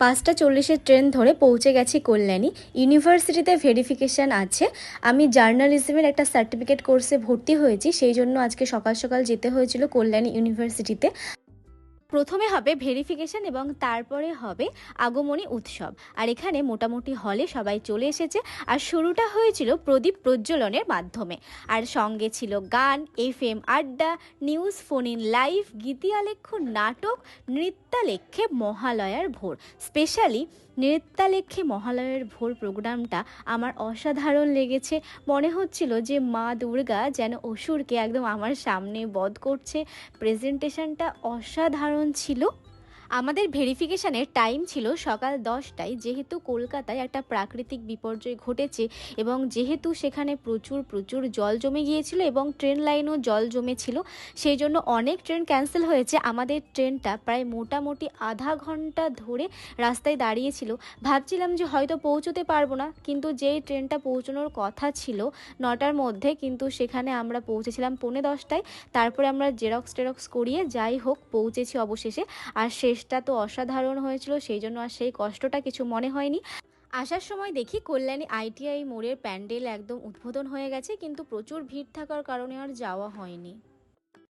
5:40 train ধরে পৌঁছে গেছি কল্যাণী। ইউনিভার্সিটিতে ভেরিফিকেশান আছে। আমি জার্নালিজমের একটা সার্টিফিকেট কোর্সে ভর্তি হয়েছি, সেই জন্য আজকে সকাল সকাল যেতে হয়েছিল কল্যাণী ইউনিভার্সিটিতে। প্রথমে হবে ভেরিফিকেশন এবং তারপরে হবে আগমনী উৎসব। আর এখানে মোটামুটি হলে সবাই চলে এসেছে। আর শুরুটা হয়েছিল প্রদীপ প্রজ্বলনের মাধ্যমে। আর সঙ্গে ছিল গান, FM আড্ডা, নিউজ, ফোন ইন লাইভ, গীতি আলেখ্য, নাটক, নৃত্যালেখ্যে মহালয়ার ভোর। স্পেশালি নৃত্যালেখ্যে মহালয়ার ভোর প্রোগ্রামটা আমার অসাধারণ লেগেছে। মনে হচ্ছিল যে মা দুর্গা যেন অসুরকে একদম আমার সামনে বধ করছে। প্রেজেন্টেশনটা অসাধারণ ছিল। আমাদের ভেরিফিকেশানের টাইম ছিল সকাল 10টায়। যেহেতু কলকাতায় একটা প্রাকৃতিক বিপর্যয় ঘটেছে এবং যেহেতু সেখানে প্রচুর জল জমে গিয়েছিল এবং ট্রেন লাইনও জল জমেছিল, সেই জন্য অনেক ট্রেন ক্যান্সেল হয়েছে। আমাদের ট্রেনটা প্রায় মোটামুটি আধা ঘন্টা ধরে রাস্তায় দাঁড়িয়েছিল। ভাবছিলাম যে হয়তো পৌঁছতে পারবো না, কিন্তু যেই ট্রেনটা পৌঁছানোর কথা ছিল 9টার মধ্যে, কিন্তু সেখানে আমরা পৌঁছেছিলাম 9:45টায়। তারপরে আমরা জেরক্স করিয়ে যাই হোক পৌঁছেছি অবশেষে। আর শেষটা তো অসাধারণ হয়েছিল, সেই জন্য আর সেই কষ্টটা কিছু মনে হয়নি। আসার সময় দেখি কল্যাণী ITI মোড়ের প্যান্ডেল একদম উদ্বোধন হয়ে গেছে, কিন্তু প্রচুর ভিড় থাকার কারণে আর যাওয়া হয়নি।